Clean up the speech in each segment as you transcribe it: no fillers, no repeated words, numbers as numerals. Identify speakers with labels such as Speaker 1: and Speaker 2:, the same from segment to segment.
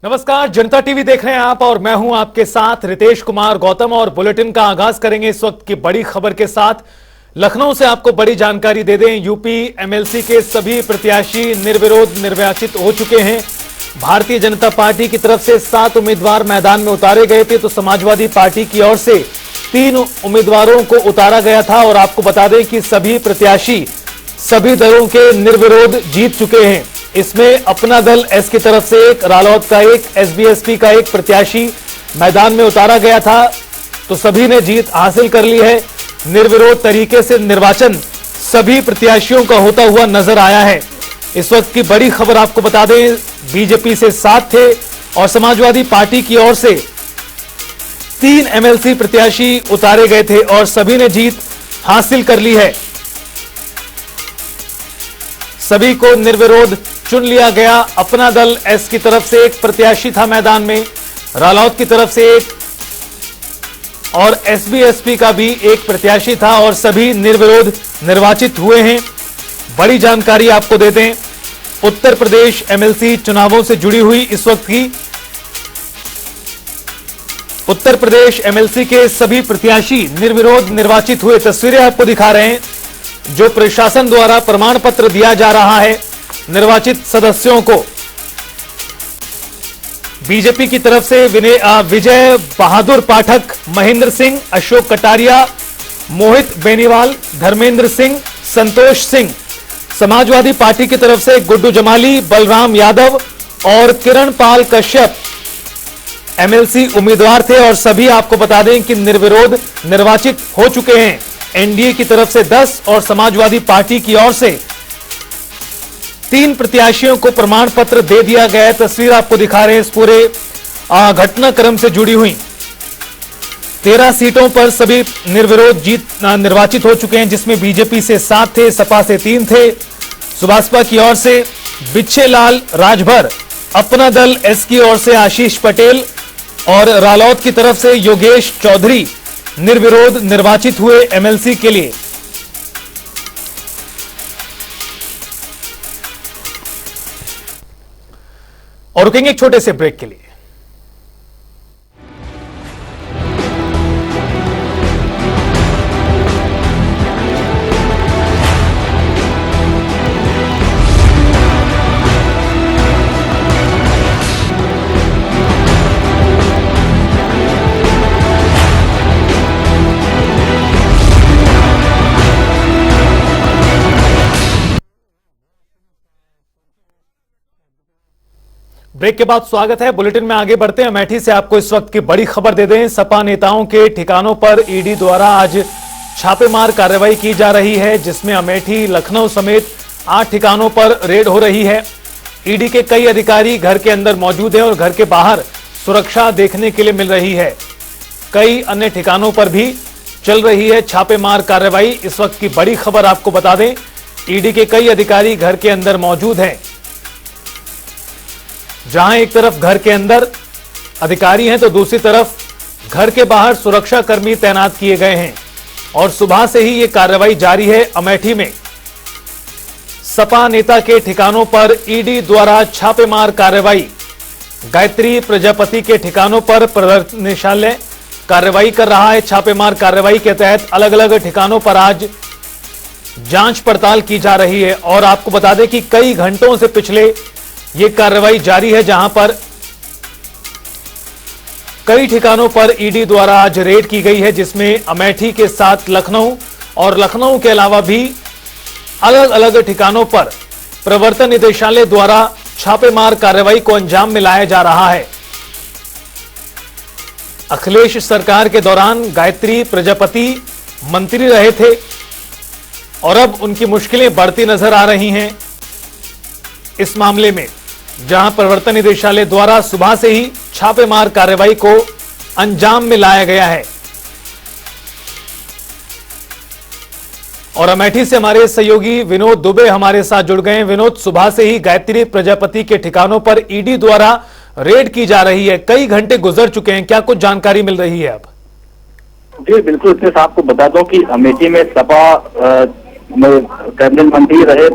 Speaker 1: नमस्कार, जनता टीवी देख रहे हैं आप और मैं हूं आपके साथ रितेश कुमार गौतम। और बुलेटिन का आगाज करेंगे इस वक्त की बड़ी खबर के साथ। लखनऊ से आपको बड़ी जानकारी दे दें, यूपी एमएलसी के सभी प्रत्याशी निर्विरोध निर्वाचित हो चुके हैं। भारतीय जनता पार्टी की तरफ से 7 उम्मीदवार मैदान में उतारे गए थे, तो समाजवादी पार्टी की ओर से 3 उम्मीदवारों को उतारा गया था। और आपको बता दें कि सभी प्रत्याशी सभी दलों के निर्विरोध जीत चुके हैं। इसमें अपना दल एस की तरफ से एक, रालोद का एक, एसबीएसपी का एक प्रत्याशी मैदान में उतारा गया था, तो सभी ने जीत हासिल कर ली है। निर्विरोध तरीके से निर्वाचन सभी प्रत्याशियों का होता हुआ नजर आया है। इस वक्त की बड़ी खबर आपको बता दें, बीजेपी से 7 थे और समाजवादी पार्टी की ओर से 3 एमएलसी प्रत्याशी उतारे गए थे और सभी ने जीत हासिल कर ली है। सभी को निर्विरोध चुन लिया गया। अपना दल एस की तरफ से एक प्रत्याशी था मैदान में, रालोद की तरफ से एक और एसबीएसपी का भी एक प्रत्याशी था और सभी निर्विरोध निर्वाचित हुए हैं। बड़ी जानकारी आपको दे दें, उत्तर प्रदेश एमएलसी चुनावों से जुड़ी हुई इस वक्त की उत्तर प्रदेश एमएलसी के सभी प्रत्याशी निर्विरोध निर्वाचित हुए। तस्वीरें आपको दिखा रहे हैं, जो प्रशासन द्वारा प्रमाण पत्र दिया जा रहा है निर्वाचित सदस्यों को। बीजेपी की तरफ से विजय बहादुर पाठक, महेंद्र सिंह, अशोक कटारिया, मोहित बेनीवाल, धर्मेंद्र सिंह, संतोष सिंह। समाजवादी पार्टी की तरफ से गुड्डू जमाली, बलराम यादव और किरण पाल कश्यप एमएलसी उम्मीदवार थे और सभी आपको बता दें कि निर्विरोध निर्वाचित हो चुके हैं। एनडीए की तरफ से 10 और समाजवादी पार्टी की ओर से 3 प्रत्याशियों को प्रमाण पत्र दे दिया गया है। तस्वीर आपको दिखा रहे हैं इस पूरे घटनाक्रम से जुड़ी हुई। 13 सीटों पर सभी निर्विरोध निर्वाचित हो चुके हैं, जिसमें बीजेपी से 7 थे, सपा से 3 थे, सुभाषपा की ओर से बिच्छे लाल राजभर, अपना दल एस की ओर से आशीष पटेल और रालोद की तरफ से योगेश चौधरी निर्विरोध निर्वाचित हुए एमएलसी के लिए। और रुकेंगे एक छोटे से ब्रेक के लिए। ब्रेक के बाद स्वागत है। बुलेटिन में आगे बढ़ते हैं। अमेठी से आपको इस वक्त की बड़ी खबर दे दें, सपा नेताओं के ठिकानों पर ईडी द्वारा आज छापेमार कार्रवाई की जा रही है, जिसमें अमेठी, लखनऊ समेत 8 ठिकानों पर रेड हो रही है। ईडी के कई अधिकारी घर के अंदर मौजूद हैं और घर के बाहर सुरक्षा देखने के लिए मिल रही है। कई अन्य ठिकानों पर भी चल रही है छापेमार कार्रवाई। इस वक्त की बड़ी खबर आपको बता दें, ईडी के कई अधिकारी घर के अंदर मौजूद हैं। जहां एक तरफ घर के अंदर अधिकारी हैं, तो दूसरी तरफ घर के बाहर सुरक्षा कर्मी तैनात किए गए हैं। और सुबह से ही यह कार्रवाई जारी है। अमेठी में सपा नेता के ठिकानों पर ईडी द्वारा छापेमार कार्रवाई। गायत्री प्रजापति के ठिकानों पर प्रवर्तन निदेशालय कार्रवाई कर रहा है। छापेमार कार्रवाई के तहत अलग अलग ठिकानों पर आज जांच पड़ताल की जा रही है। और आपको बता दें कि कई घंटों से पिछले ये कार्रवाई जारी है, जहां पर कई ठिकानों पर ईडी द्वारा आज रेड की गई है, जिसमें अमेठी के साथ लखनऊ और लखनऊ के अलावा भी अलग अलग ठिकानों पर प्रवर्तन निदेशालय द्वारा छापेमार कार्रवाई को अंजाम में लाया जा रहा है। अखिलेश सरकार के दौरान गायत्री प्रजापति मंत्री रहे थे और अब उनकी मुश्किलें बढ़ती नजर आ रही हैं इस मामले में, जहां प्रवर्तन निदेशालय द्वारा सुबह से ही छापेमार कार्रवाई को अंजाम में लाया गया है। और अमेठी से हमारे सहयोगी विनोद दुबे हमारे साथ जुड़ गए हैं। विनोद, सुबह से ही गायत्री प्रजापति के ठिकानों पर ईडी द्वारा रेड की जा रही है, कई घंटे गुजर चुके हैं, क्या कुछ जानकारी मिल रही है अब?
Speaker 2: जी बिल्कुल, इसमें आपको बता दूं कि अमेठी में सपा कैबिनेट मंत्री रहे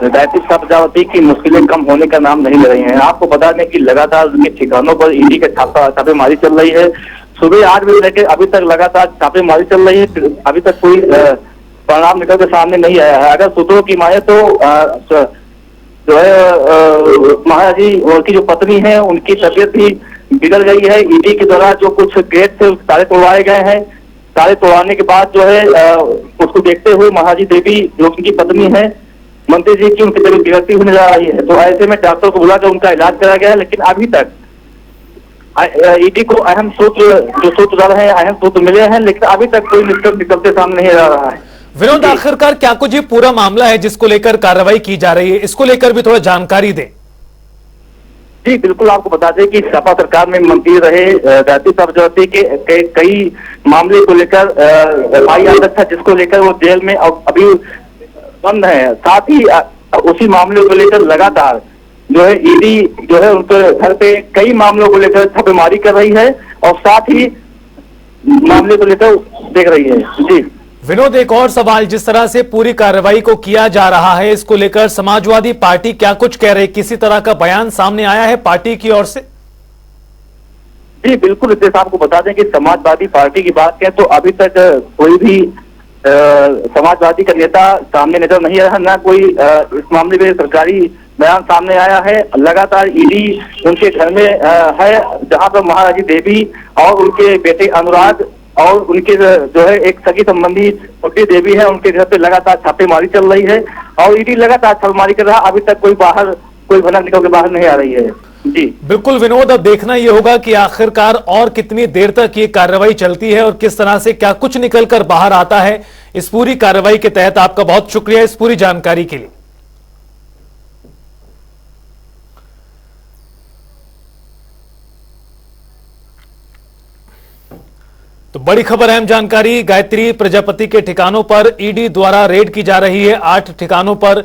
Speaker 2: गायत्री प्रजापति की मुश्किलें कम होने का नाम नहीं ले रही हैं। आपको बता दें कि लगातार उनके ठिकानों पर ईडी के छापेमारी चल रही है। सुबह 8 बजे लेकर अभी तक लगातार छापेमारी चल रही है। अभी तक कोई परिणाम निकल के सामने नहीं आया है। अगर सूत्रों की माने तो जो है महाराज जी उनकी जो पत्नी है उनकी तबीयत भी बिगड़ गई है। ईडी के द्वारा जो कुछ गेट थे सारे तोड़वाए गए हैं। सारे तोड़वाने के बाद जो है उसको देखते हुए महाराजी देवी जो उनकी पत्नी है मंत्री जी की उनकी तबीयत बिगड़ती हुई नजर आ रही है। तो ऐसे में डॉक्टर को बुलाकर उनका इलाज करा गया है। लेकिन अभी तक ईडी को अहम सूत्र जो सूत्र हैं अहम सूत्र मिले हैं, लेकिन अभी तक कोई निष्कर्ष निकलते सामने नहीं आ रहा है।
Speaker 1: विनोद, आखिरकार क्या कुछ ये पूरा मामला है जिसको लेकर कार्रवाई की जा रही है, इसको लेकर भी थोड़ा जानकारी दें।
Speaker 2: जी बिल्कुल, आपको बता दें कि सपा सरकार में मंत्री रहे गायत्री प्रजापति के कई मामले को लेकर FIR था, जिसको लेकर वो जेल में अभी बंद है। साथ ही उसी मामले को लेकर लगातार जो है ईडी जो है उनके घर पे कई मामलों को लेकर छापेमारी कर रही है और साथ ही मामले को लेकर देख रही है। जी
Speaker 1: विनोद, एक और सवाल, जिस तरह से पूरी कार्रवाई को किया जा रहा है इसको लेकर समाजवादी पार्टी क्या कुछ कह रही, किसी तरह का बयान सामने आया है पार्टी की ओर से?
Speaker 2: जी बिल्कुल, इससे आपको बता दें कि समाजवादी पार्टी की बात करें तो अभी तक कोई भी समाजवादी का नेता सामने नजर नहीं आया, ना कोई इस मामले में सरकारी बयान सामने आया है। लगातार ईडी उनके घर में है, जहां पर महाराजी देवी और उनके बेटे अनुराग और उनके जो है एक सगी संबंधी छोटी देवी है, उनके घर पे लगातार छापेमारी चल रही है और ईडी लगातार छापेमारी कर रहा है। अभी तक कोई भनक निकल के बाहर नहीं आ रही है। जी
Speaker 1: बिल्कुल विनोद, अब देखना यह होगा कि आखिरकार और कितनी देर तक ये कार्रवाई चलती है और किस तरह से क्या कुछ निकलकर बाहर आता है इस पूरी कार्रवाई के तहत। आपका बहुत शुक्रिया इस पूरी जानकारी के लिए। तो बड़ी खबर, अहम जानकारी, गायत्री प्रजापति के ठिकानों पर ईडी द्वारा रेड की जा रही है। 8 ठिकानों पर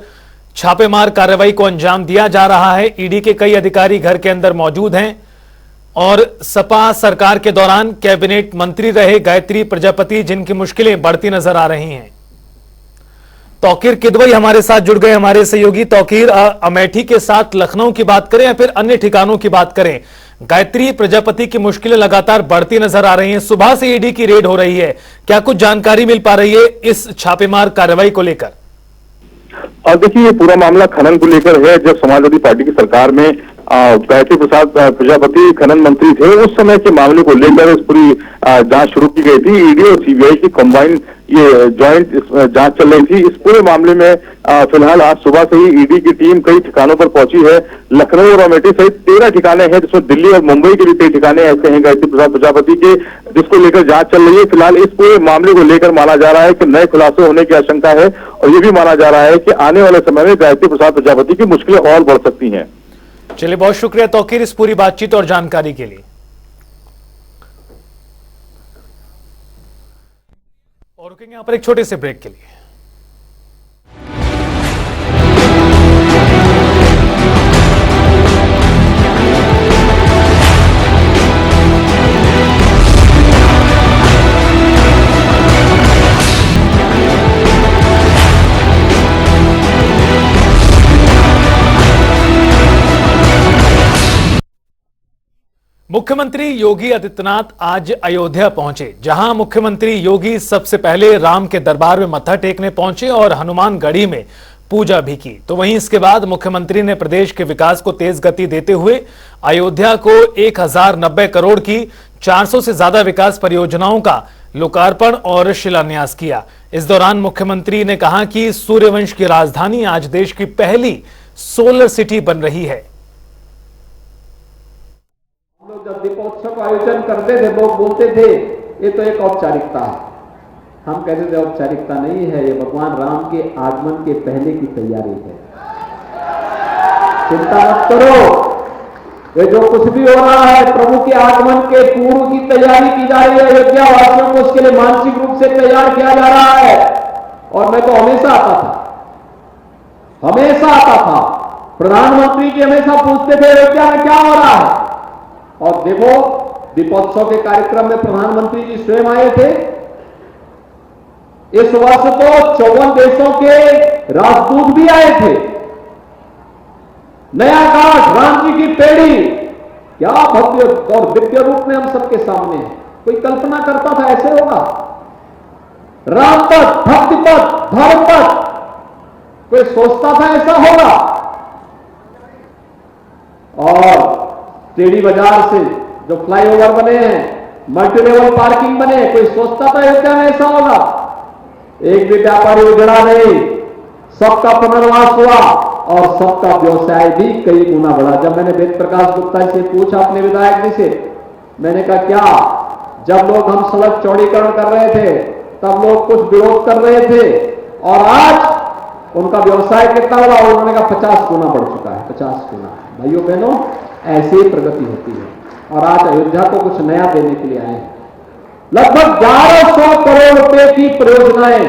Speaker 1: छापेमार कार्रवाई को अंजाम दिया जा रहा है। ईडी के कई अधिकारी घर के अंदर मौजूद हैं और सपा सरकार के दौरान कैबिनेट मंत्री रहे गायत्री प्रजापति, जिनकी मुश्किलें बढ़ती नजर आ रही हैं। तौकीर किदवई हमारे साथ जुड़ गए, हमारे सहयोगी। तौकीर, अमेठी के साथ लखनऊ की बात करें या फिर अन्य ठिकानों की बात करें, गायत्री प्रजापति की मुश्किलें लगातार बढ़ती नजर आ रही हैं। सुबह से ईडी की रेड हो रही है, क्या कुछ जानकारी मिल पा रही है इस छापेमार कार्रवाई को लेकर?
Speaker 3: और देखिए, ये पूरा मामला खनन को लेकर है। जब समाजवादी पार्टी की सरकार में गायत्री प्रसाद प्रजापति खनन मंत्री थे, उस समय के मामले को लेकर इस पूरी जांच शुरू की गई थी। ईडी और सीबीआई की कंबाइंड ये ज्वाइंट जांच चल रही थी। इस पूरे मामले में फिलहाल आज सुबह से ही ईडी की टीम कई ठिकानों पर पहुंची है। लखनऊ और अमेठी सहित 13 ठिकाने हैं, जिसमें दिल्ली और मुंबई के भी कई ठिकाने ऐसे हैं गायत्री प्रसाद प्रजापति के, जिसको लेकर जांच चल रही है। फिलहाल इस पूरे मामले को लेकर माना जा रहा है कि नए खुलासे होने की आशंका है और ये भी माना जा रहा है कि आने वाले समय में गायत्री प्रसाद प्रजापति की मुश्किलें और बढ़ सकती हैं।
Speaker 1: चलिए, बहुत शुक्रिया तौकीर इस पूरी बातचीत और जानकारी के लिए। और रुकेंगे यहां पर एक छोटे से ब्रेक के लिए। मुख्यमंत्री योगी आदित्यनाथ आज अयोध्या पहुंचे, जहां मुख्यमंत्री योगी सबसे पहले राम के दरबार में मत्था टेकने पहुंचे और हनुमानगढ़ी में पूजा भी की। तो वहीं इसके बाद मुख्यमंत्री ने प्रदेश के विकास को तेज गति देते हुए अयोध्या को 1090 करोड़ की 400 से ज्यादा विकास परियोजनाओं का लोकार्पण और शिलान्यास किया। इस दौरान मुख्यमंत्री ने कहा कि सूर्यवंश की राजधानी आज देश की पहली सोलर सिटी बन रही है।
Speaker 4: लोग जब दीपोत्सव का आयोजन करते थे, लोग बोलते थे ये तो एक औपचारिकता है। हम कहते थे औपचारिकता नहीं है, ये भगवान राम के आगमन के पहले की तैयारी है। चिंता मत करो, ये जो कुछ भी हो रहा है प्रभु के आगमन के पूर्व की तैयारी की जा रही है। अयोध्या वासियों को उसके लिए मानसिक रूप से तैयार किया जा रहा है। और मैं तो हमेशा आता था, प्रधानमंत्री जी हमेशा पूछते थे अयोध्या में क्या हो रहा है। और देखो, दीपोत्सव के कार्यक्रम में प्रधानमंत्री जी स्वयं आए थे। इस वर्ष तो 54 देशों के राजदूत भी आए थे। नया घाट, राम जी की पेड़ी, क्या भव्य और दिव्य रूप में हम सबके सामने है। कोई कल्पना करता था ऐसे होगा? राम पथ, भक्ति पथ, धर्म पथ, कोई सोचता था ऐसा होगा? और टेढ़ी बाजार से जो फ्लाईओवर बने हैं, मल्टी लेवल पार्किंग बने, कोई सोचता था अयोध्या में ऐसा होगा? एक भी व्यापारी उजड़ा नहीं, सबका पुनर्वास हुआ और सबका व्यवसाय भी कई गुना बढ़ा। जब मैंने वेद प्रकाश गुप्ता से पूछा अपने विधायक जी से, मैंने कहा क्या जब लोग हम सड़क चौड़ीकरण कर रहे थे तब लोग कुछ विरोध कर रहे थे और आज उनका व्यवसाय कितना हुआ? उन्होंने कहा 50 गुना बढ़ चुका है, 50 गुना। भाइयों बहनों, ऐसे ही प्रगति होती है और आज अयोध्या को कुछ नया देने के लिए आए हैं। लगभग 1100 करोड़ रुपए की परियोजनाएं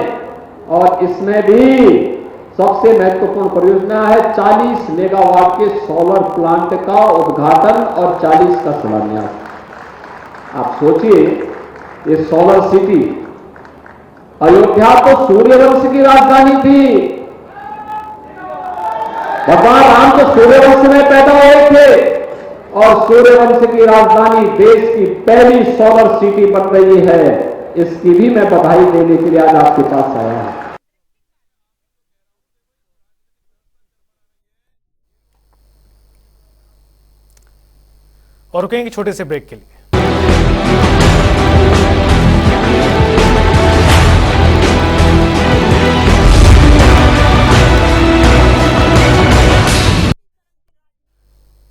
Speaker 4: और इसमें भी सबसे महत्वपूर्ण परियोजना है 40 मेगावाट के सोलर प्लांट का उद्घाटन और 40 का शिलान्यास। आप सोचिए, ये सोलर सिटी, अयोध्या तो सूर्यवंश की राजधानी थी। भगवान राम तो सूर्यवंश में पैदा हुए थे और सूर्यवंश की राजधानी देश की पहली सोलर सिटी बन रही है। इसकी भी मैं बधाई देने के लिए आज आपके पास आया हूं।
Speaker 1: और रुकेंगे छोटे से ब्रेक के लिए।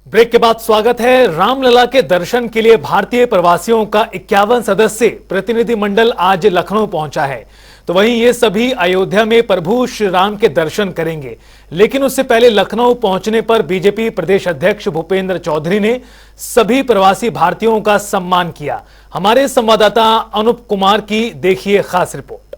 Speaker 1: ब्रेक के बाद स्वागत है। रामलला के दर्शन के लिए भारतीय प्रवासियों का 51 सदस्य प्रतिनिधिमंडल आज लखनऊ पहुंचा है। तो वहीं ये सभी अयोध्या में प्रभु श्री राम के दर्शन करेंगे, लेकिन उससे पहले लखनऊ पहुंचने पर बीजेपी प्रदेश अध्यक्ष भूपेंद्र चौधरी ने सभी प्रवासी भारतीयों का सम्मान किया। हमारे संवाददाता अनुप कुमार की देखिए खास रिपोर्ट।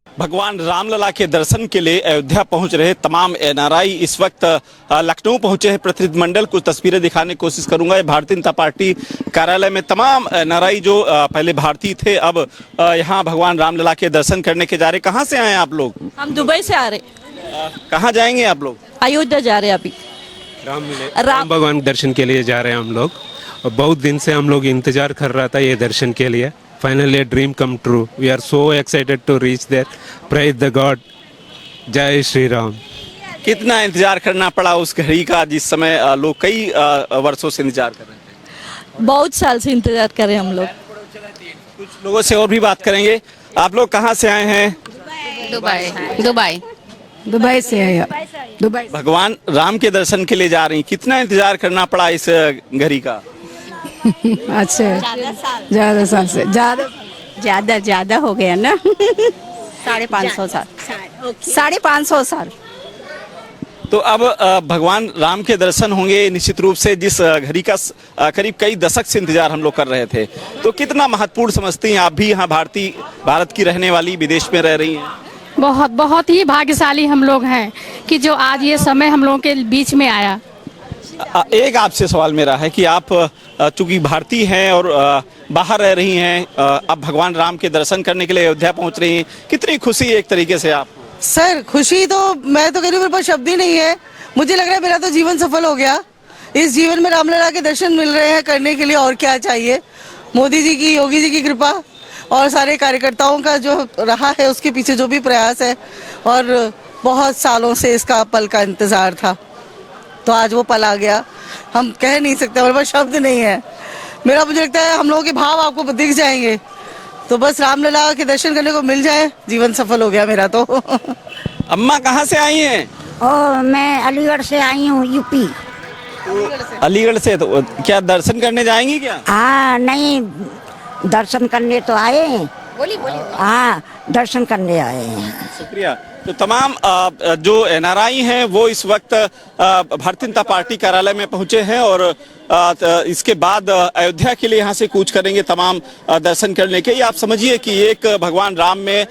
Speaker 5: भगवान रामलला के दर्शन के लिए अयोध्या पहुंच रहे तमाम एनआरआई इस वक्त लखनऊ पहुंचे हैं। प्रतिनिधिमंडल कुछ तस्वीरें दिखाने की कोशिश करूंगा। भारतीय जनता पार्टी कार्यालय में तमाम एनआरआई जो पहले भारतीय थे अब यहां भगवान रामलला के दर्शन करने के जा रहे। कहां से आए हैं आप लोग?
Speaker 6: हम दुबई से आ रहे।
Speaker 5: कहां जाएंगे आप लोग?
Speaker 6: अयोध्या जा रहे हैं अभी।
Speaker 7: राम भगवान दर्शन के लिए जा रहे हैं हम लोग। बहुत दिन से हम लोग इंतजार कर रहा था ये दर्शन के लिए। Finally, a dream come true. We are so excited to reach there. Praise the God. जय श्री राम।
Speaker 5: कितना इंतजार करना पड़ा उस घड़ी का जिस समय लोग कई वर्षों से इंतजार कर रहे थे?
Speaker 6: बहुत साल से इंतजार कर रहे हैं हम लोग।
Speaker 5: कुछ लोगों से और भी बात करेंगे। आप लोग कहाँ से आए हैं?
Speaker 8: दुबई से आए। दुबई।
Speaker 5: भगवान राम के दर्शन के लिए जा रही। कितना इंतजार करना पड़ा इस घड़ी का?
Speaker 8: अच्छा, ज्यादा साल से ज्यादा हो गया ना। 550 साल। 550 साल।
Speaker 5: तो अब भगवान राम के दर्शन होंगे निश्चित रूप से, जिस घड़ी का करीब कई दशक से इंतजार हम लोग कर रहे थे। तो कितना महत्वपूर्ण समझती हैं आप भी? यहाँ भारत की रहने वाली, विदेश में रह रही हैं।
Speaker 8: बहुत बहुत ही भाग्यशाली हम लोग हैं कि जो आज ये समय हम लोगों के बीच में आया।
Speaker 5: एक आपसे सवाल मेरा है कि आप चूंकि भारतीय हैं और बाहर रह रही हैं, अब भगवान राम के दर्शन करने के लिए अयोध्या पहुंच रही हैं, कितनी खुशी है एक तरीके से आप?
Speaker 9: सर खुशी तो मैं तो कह रही हूँ, मेरे पास शब्द ही नहीं है। मुझे लग रहा है मेरा तो जीवन सफल हो गया। इस जीवन में रामलला के दर्शन मिल रहे हैं करने के लिए, और क्या चाहिए। मोदी जी की, योगी जी की कृपा और सारे कार्यकर्ताओं का जो रहा है उसके पीछे जो भी प्रयास है, और बहुत सालों से इसका पल का इंतजार था, तो आज वो पल आ गया। हम कह नहीं सकते, हमारे पास शब्द नहीं है। मुझे लगता है हम लोगों के भाव आपको दिख जाएंगे। तो बस रामलला के दर्शन करने को मिल जाए, जीवन सफल हो गया मेरा तो।
Speaker 5: अम्मा कहाँ से आई हैं?
Speaker 10: मैं अलीगढ़ से आई हूँ, यूपी।
Speaker 5: अलीगढ़ से? तो क्या दर्शन करने जाएंगी क्या?
Speaker 10: हाँ, नहीं दर्शन करने तो आए हैं। हाँ, दर्शन करने आए हैं।
Speaker 5: शुक्रिया। तो तमाम जो एनआरआई हैं वो इस वक्त भारतीय जनता पार्टी कार्यालय में पहुंचे हैं और इसके बाद अयोध्या के लिए यहाँ से कूच करेंगे तमाम दर्शन करने के। ये आप समझिए कि एक भगवान राम में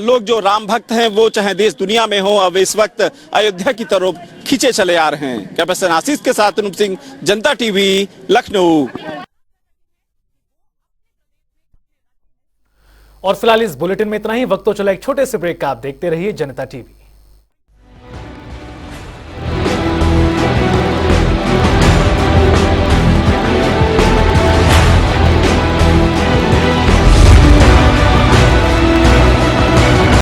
Speaker 5: लोग जो राम भक्त हैं वो चाहे देश दुनिया में हो, अब इस वक्त अयोध्या की तरफ खींचे चले आ रहे हैं। कैमरा आशीष के साथ अनुप सिंह, जनता टीवी, लखनऊ।
Speaker 1: और फिलहाल इस बुलेटिन में इतना ही। वक्त तो चला एक छोटे से ब्रेक का। आप देखते रहिए जनता टीवी।